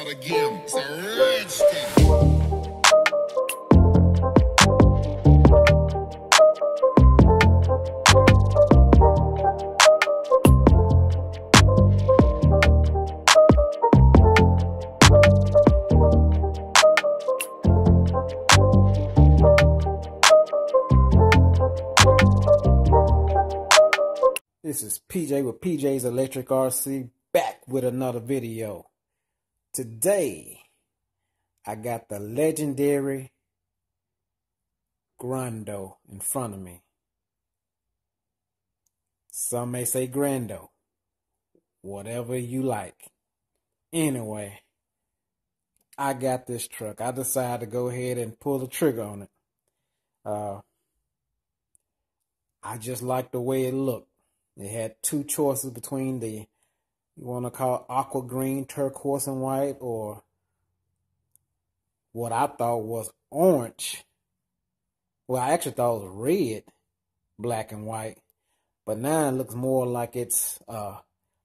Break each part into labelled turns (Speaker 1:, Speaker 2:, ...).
Speaker 1: again. It's a redskin.
Speaker 2: This is PJ with PJ's Electric RC, back with another video. Today, I got the Leagendary Grando in front of me. Some may say Grando. Whatever you like. Anyway, I got this truck. I decided to go ahead and pull the trigger on it. I just like the way it looked. They had two choices between the, you want to call aqua green, turquoise, and white, or what I thought was orange. Well, I actually thought it was red, black, and white. But now it looks more like it's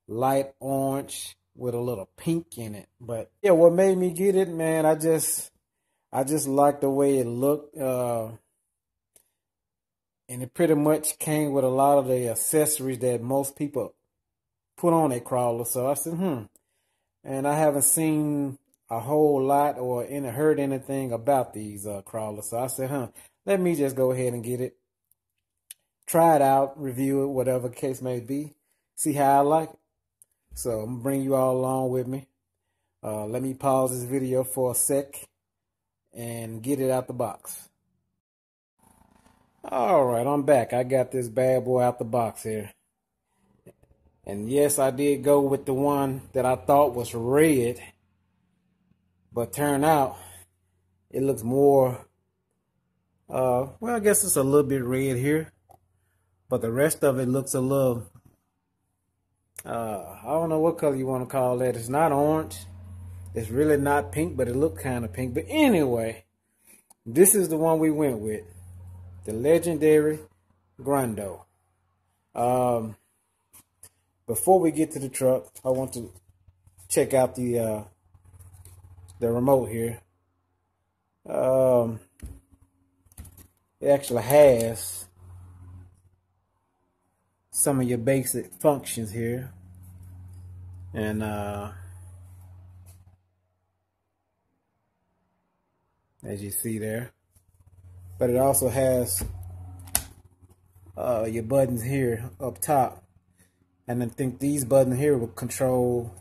Speaker 2: light orange with a little pink in it. But yeah, what made me get it, man, I just like the way it looked. And it pretty much came with a lot of the accessories that most people put on a crawler. So I said, And I haven't seen a whole lot or heard anything about these crawlers. So I said, let me just go ahead and get it. Try it out, review it, whatever the case may be. See how I like it. So I'm going to bring you all along with me. Let me pause this video for a sec and get it out the box. Alright, I'm back. I got this bad boy out the box here. And yes, I did go with the one that I thought was red. But turned out, it looks more, well, I guess it's a little bit red here. But the rest of it looks a little, I don't know what color you want to call that. It's not orange. It's really not pink, but it looked kind of pink. But anyway, this is the one we went with. The Leagendary Grando. Before we get to the truck, I want to check out the remote here. It actually has some of your basic functions here, and as you see there. But it also has your buttons here up top. And I think these buttons here will control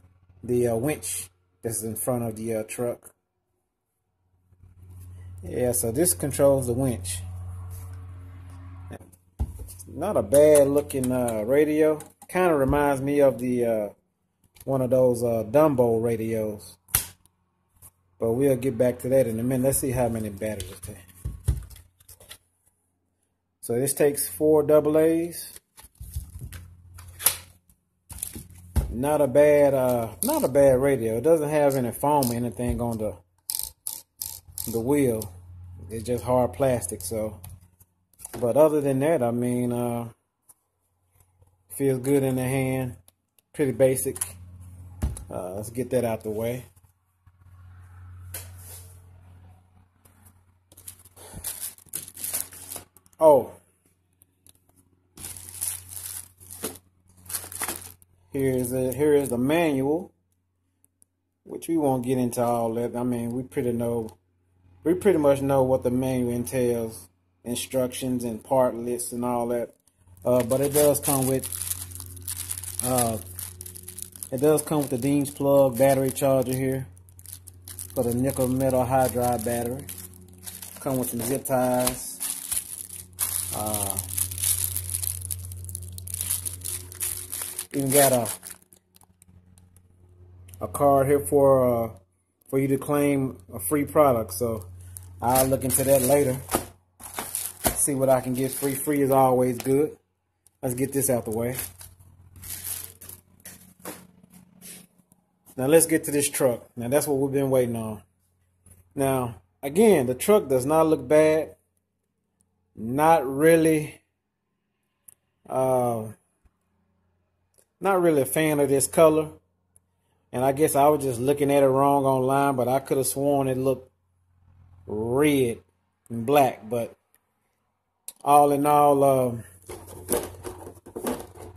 Speaker 2: the winch that's in front of the truck. Yeah, so this controls the winch. Not a bad looking radio. Kind of reminds me of the one of those Dumbo radios. But we'll get back to that in a minute. Let's see how many batteries it takes. So this takes 4 AA's. Not a bad radio. It doesn't have any foam or anything on the wheel. It's just hard plastic. So, but other than that, I mean, feels good in the hand. Pretty basic. Let's get that out the way. Oh, here is the manual, which we won't get into all that. I mean, we pretty much know what the manual entails, instructions and part lists and all that. But it does come with the Dean's plug battery charger here for the nickel metal hydride battery. Come with some zip ties. Even got a card here for you to claim a free product. So I'll look into that later. See what I can get free. Free is always good. Let's get this out the way. Now let's get to this truck. Now that's what we've been waiting on. Now again, the truck does not look bad. Not really a fan of this color. And I guess I was just looking at it wrong online, but I could have sworn it looked red and black. But all in all,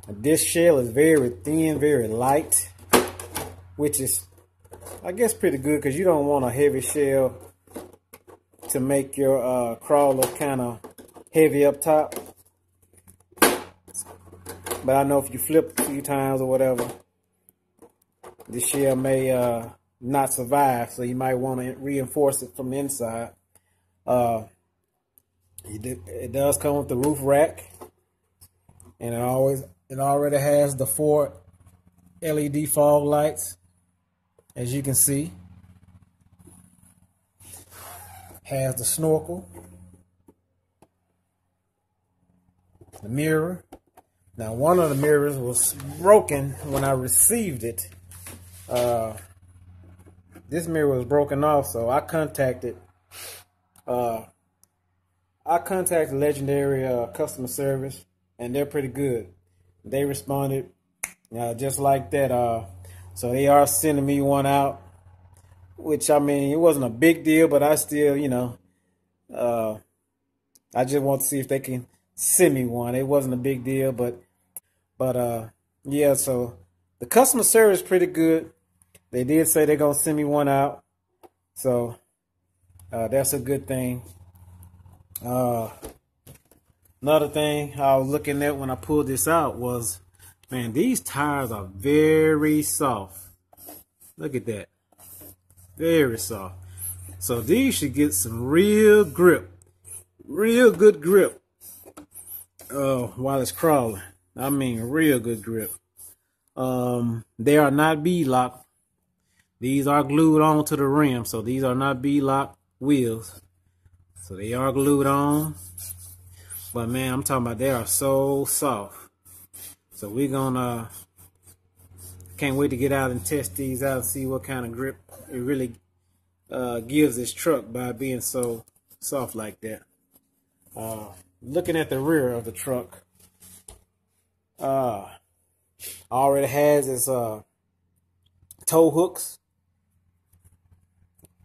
Speaker 2: this shell is very thin, very light, which is, I guess, pretty good because you don't want a heavy shell to make your crawler kind of heavy up top. But I know if you flip a few times or whatever, the shell may not survive, so you might want to reinforce it from the inside. It does come with the roof rack, and it already has the 4 LED fog lights, as you can see. Has the snorkel, the mirror. Now, one of the mirrors was broken when I received it. This mirror was broken off, so I contacted Leagendary customer service, and they're pretty good. They responded just like that. So they are sending me one out, which, I mean, it wasn't a big deal, but I still, you know, I just want to see if they can send me one. It wasn't a big deal, but yeah, so the customer service is pretty good. They did say they're going to send me one out. So that's a good thing. Another thing I was looking at when I pulled this out was, man, these tires are very soft. Look at that. Very soft. So these should get some real grip. Real good grip while it's crawling. I mean, real good grip. They are not bead-locked. These are glued on to the rim, so these are not bead-locked wheels. So they are glued on. But man, I'm talking about they are so soft. So we're gonna, can't wait to get out and test these out and see what kind of grip it really gives this truck by being so soft like that. Looking at the rear of the truck, already has its tow hooks.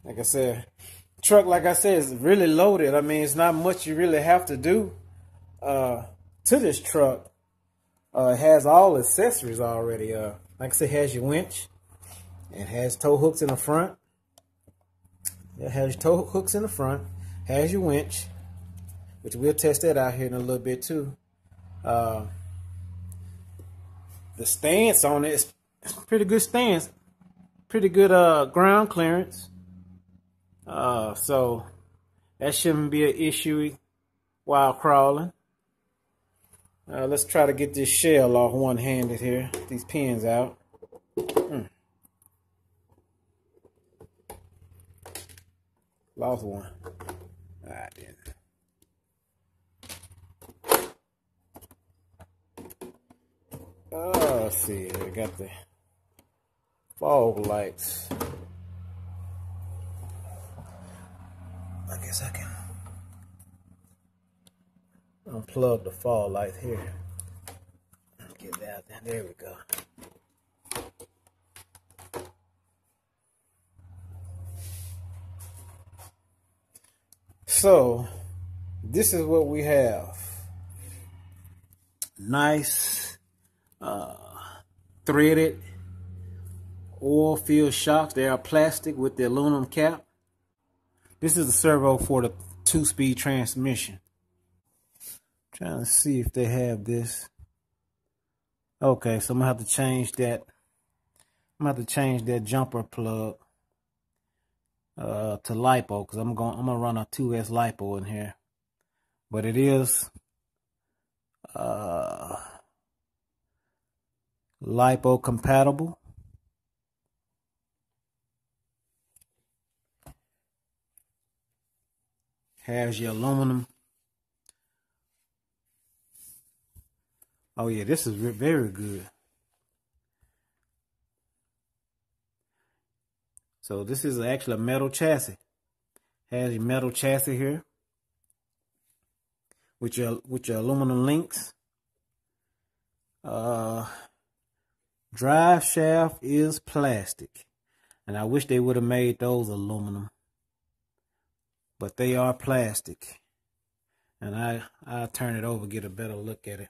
Speaker 2: Like I said, the truck, like I said, is really loaded. I mean, it's not much you really have to do to this truck. It has all accessories already. Like I said, it has your winch. It has tow hooks in the front. It has tow hooks in the front. Has your winch, which we'll test that out here in a little bit too. The stance on it is pretty good stance. Pretty good ground clearance. So that shouldn't be an issue while crawling. Let's try to get this shell off one-handed here. These pins out. Lost one. I didn't. Let's see. I got the fog lights. I guess I can unplug the fog light here. Get that there. There we go. So this is what we have. Nice threaded oil filled shocks. They are plastic with the aluminum cap. This is the servo for the 2-speed transmission. Trying to see if they have this. Okay, so I'm gonna have to change that. I'm gonna have to change that jumper plug to LiPo, because I'm gonna run a 2S LiPo in here. But it is LiPo compatible. Has your aluminum. Oh yeah, this is very good. So this is actually a metal chassis. Has your metal chassis here with your aluminum links. drive shaft is plastic. And I wish they would have made those aluminum. But they are plastic. And I'll turn it over, get a better look at it.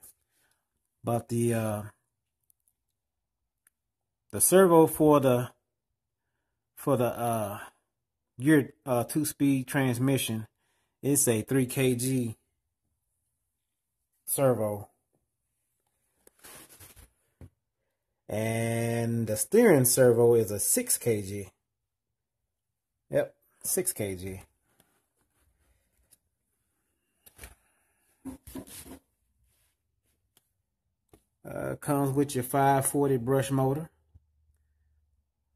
Speaker 2: But the servo for the gear 2-speed transmission, it's a 3 kg servo. And the steering servo is a 6 kg. Yep, 6 kg. Comes with your 540 brush motor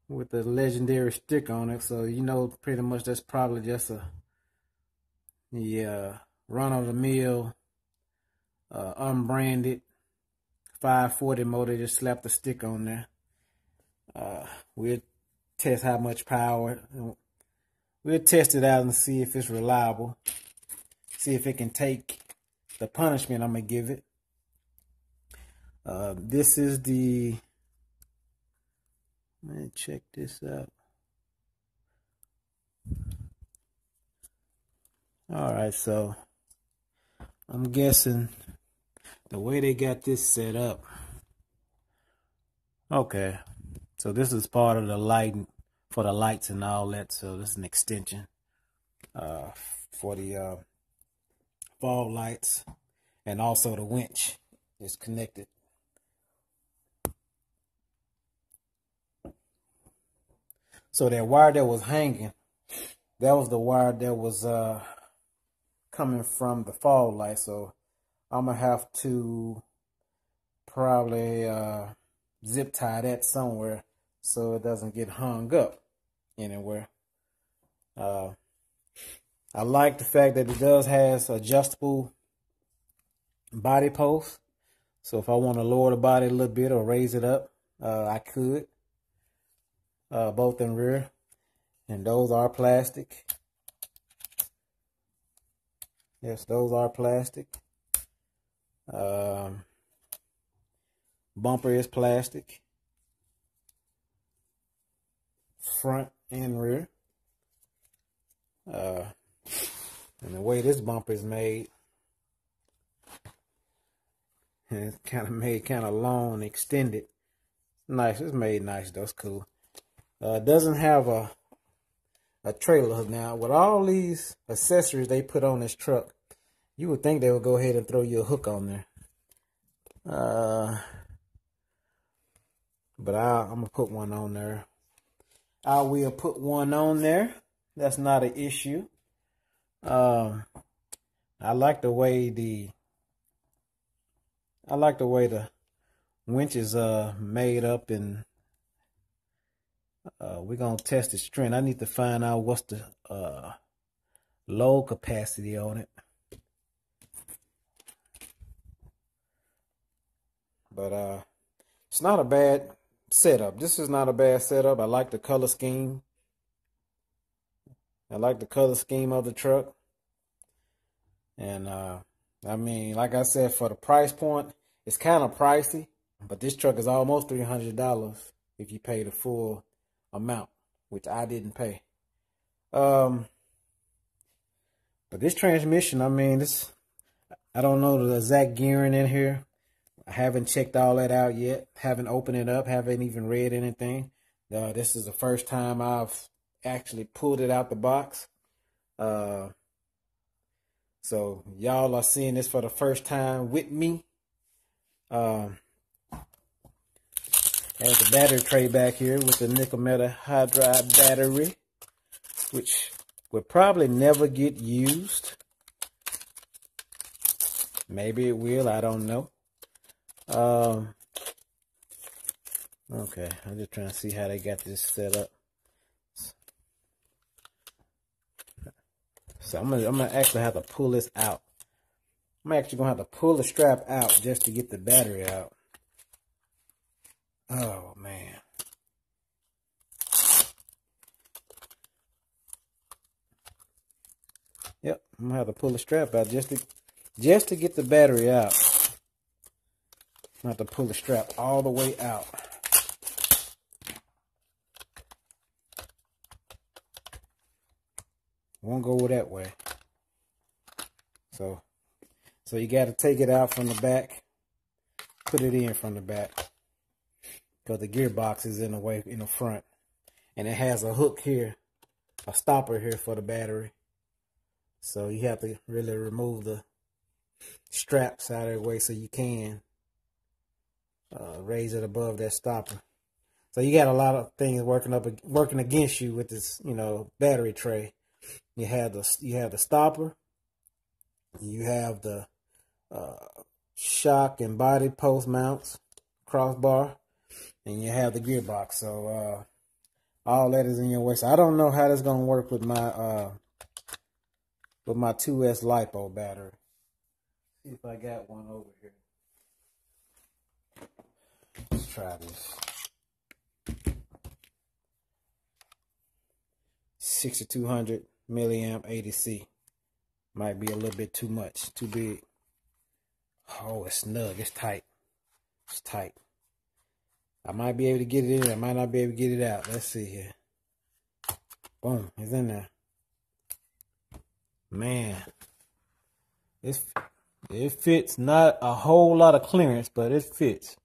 Speaker 2: with the Leagendary stick on it, so you know pretty much that's probably just a run-of-the-mill unbranded 540 motor. Just slap the stick on there. We'll test how much power. We'll test it out and see if it's reliable. See if it can take the punishment I'm gonna give it. This is the, let me check this out. Alright, so I'm guessing the way they got this set up. Okay, so this is part of the lighting for the lights and all that. So this is an extension for the fog lights, and also the winch is connected. So that wire that was hanging, that was the wire that was coming from the fog light. So I'm gonna have to probably zip tie that somewhere so it doesn't get hung up anywhere. I like the fact that it does has adjustable body posts. So if I want to lower the body a little bit or raise it up, I could. Both in rear, and those are plastic. Yes, those are plastic. Bumper is plastic, front and rear. And the way this bumper is made, and it's kind of long and extended. Nice, it's made nice though, it's cool. Doesn't have a trailer hook. Now, with all these accessories they put on this truck, you would think they would go ahead and throw you a hook on there. But I'm going to put one on there. I will put one on there. That's not an issue. I like the way the winch is made up, and we're going to test the strength. I need to find out what's the load capacity on it. But it's not a bad setup. This is not a bad setup. I like the color scheme. I like the color scheme of the truck. And I mean, like I said, for the price point, it's kind of pricey. But this truck is almost $300 if you pay the full amount, which I didn't pay. But this transmission, I mean, I don't know the exact gearing in here. I haven't checked all that out yet. Haven't opened it up. Haven't even read anything. This is the first time I've actually pulled it out the box. So y'all are seeing this for the first time with me. Has the battery tray back here with the nickel metal hydride battery, which will probably never get used. Maybe it will, I don't know. Okay, I'm just trying to see how they got this set up. So I'm gonna actually have to pull this out. I'm actually gonna have to pull the strap out just to get the battery out. Oh man. Yep, I'm gonna have to pull the strap out just to get the battery out. I'm gonna have to pull the strap all the way out. won't go that way. So you got to take it out from the back, put it in from the back, because the gearbox is in the way in the front, and it has a hook here, a stopper here for the battery. So you have to really remove the straps out of the way so you can raise it above that stopper. So you got a lot of things working against you with this, you know, battery tray. You have the stopper, you have the shock and body post mounts, crossbar, and you have the gearbox. So all that is in your way. So I don't know how that's gonna work with my 2S LiPo battery. See if I got one over here. Let's try this. 6200 milliamp 80C. Might be a little bit too much, too big. Oh, it's snug, it's tight. It's tight. I might be able to get it in, I might not be able to get it out. Let's see here. Boom, it's in there. Man, it fits. Not a whole lot of clearance, but it fits.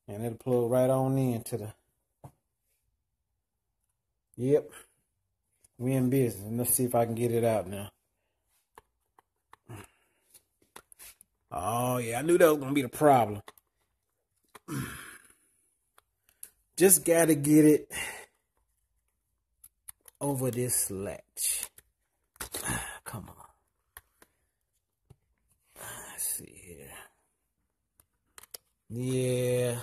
Speaker 2: And it'll plug right on into the... Yep. We in business. Let's see if I can get it out now. Oh, yeah. I knew that was going to be the problem. Just got to get it over this latch. Come on. Let's see here. Yeah.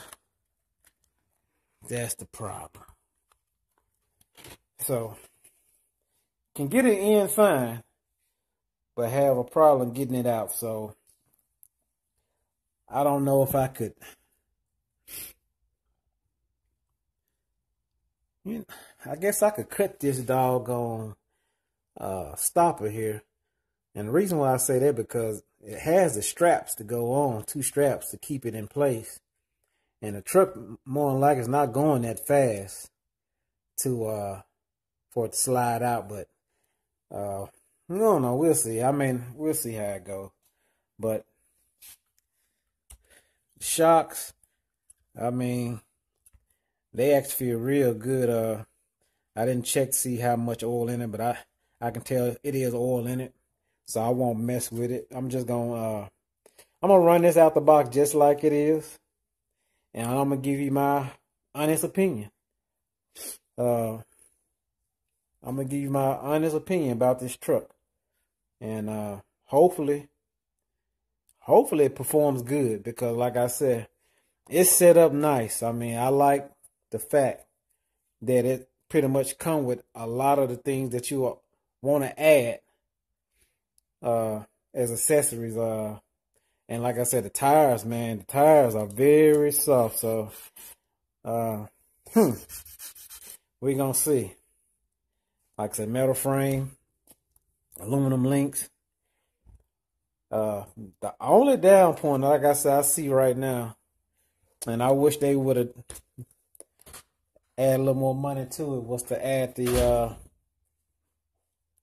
Speaker 2: That's the problem. So, can get it in fine, but have a problem getting it out. So, I don't know if I could. I guess I could cut this doggone stopper here. And the reason why I say that, because it has the straps to go on, 2 straps to keep it in place. And the truck more than likely is not going that fast to for it to slide out, but no, we'll see. I mean, we'll see how it goes. But shocks, I mean, they actually feel real good. I didn't check to see how much oil in it, but I can tell it is oil in it, so I won't mess with it. I'm just gonna run this out the box just like it is, and I'm gonna give you my honest opinion. I'm gonna give you my honest opinion about this truck, and hopefully it performs good, because like I said, it's set up nice. I mean, I like the fact that it pretty much come with a lot of the things that you want to add as accessories. And like I said, the tires, man, the tires are very soft. So we're gonna see. Like I said, metal frame, aluminum links. The only down point, like I said, I see right now, and I wish they would have add a little more money to it, was to add the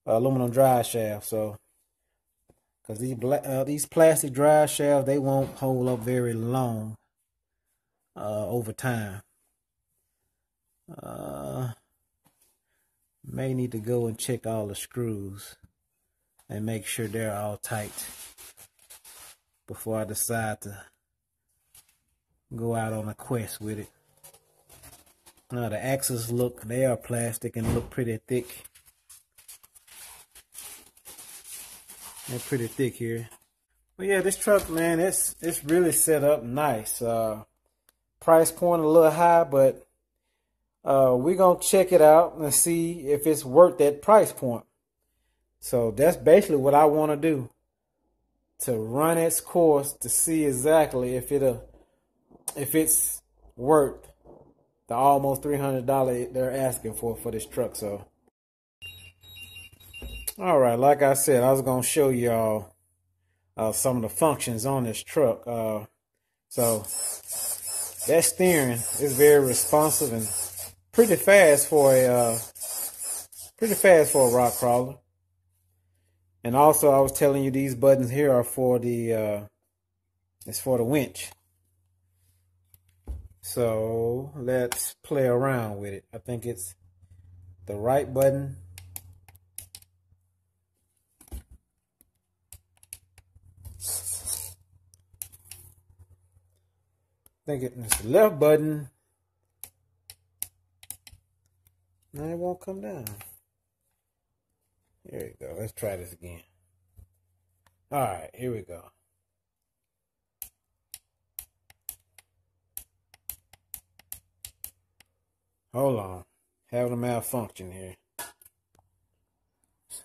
Speaker 2: aluminum drive shaft. So, because these plastic drive shafts, they won't hold up very long over time. May need to go and check all the screws and make sure they're all tight before I decide to go out on a quest with it. Now the axles they are plastic and look pretty thick. They're pretty thick here. But yeah, this truck, man, it's really set up nice. Price point a little high, but we're gonna check it out and see if it's worth that price point. So that's basically what I want to do, to run its course to see exactly if it's worth the almost $300 they're asking for this truck. So, all right, like I said, I was gonna show y'all some of the functions on this truck. So that steering is very responsive and pretty fast for Pretty fast for a rock crawler. And also, I was telling you these buttons here are for the it's for the winch. So let's play around with it. I think it's the right button. I think it's the left button. No, it won't come down. There you go. Let's try this again. All right, here we go. Hold on. Having a malfunction here.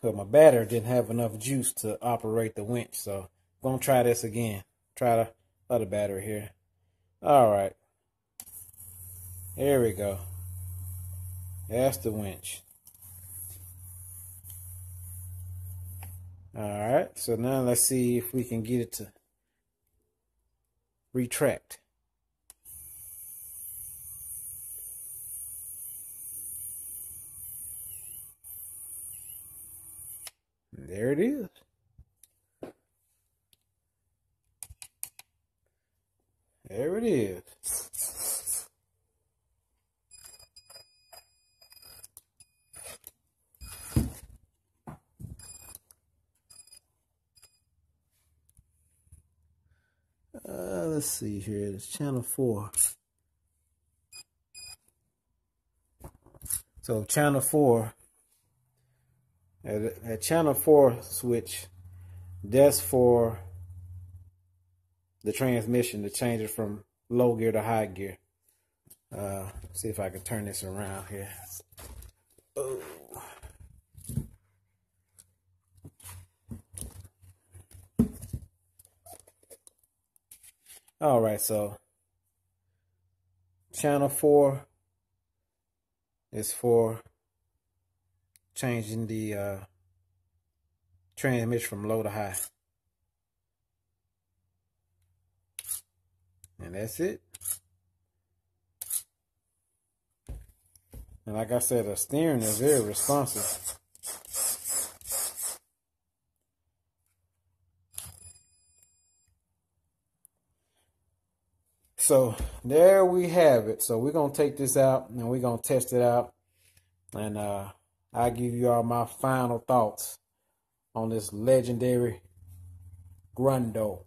Speaker 2: So my battery didn't have enough juice to operate the winch. So I'm going to try this again. Try the other battery here. All right. There we go. That's the winch. All right. So now let's see if we can get it to retract. There it is. There it is. Let's see here. It's channel 4. So channel 4. At channel 4 switch, that's for the transmission to change it from low gear to high gear. See if I can turn this around here. Oh. All right, so channel 4 is for changing the transmission from low to high. And that's it. And like I said, the steering is very responsive. So there we have it. So we're going to take this out and we're going to test it out. And I'll give you all my final thoughts on this Leagendary Grando.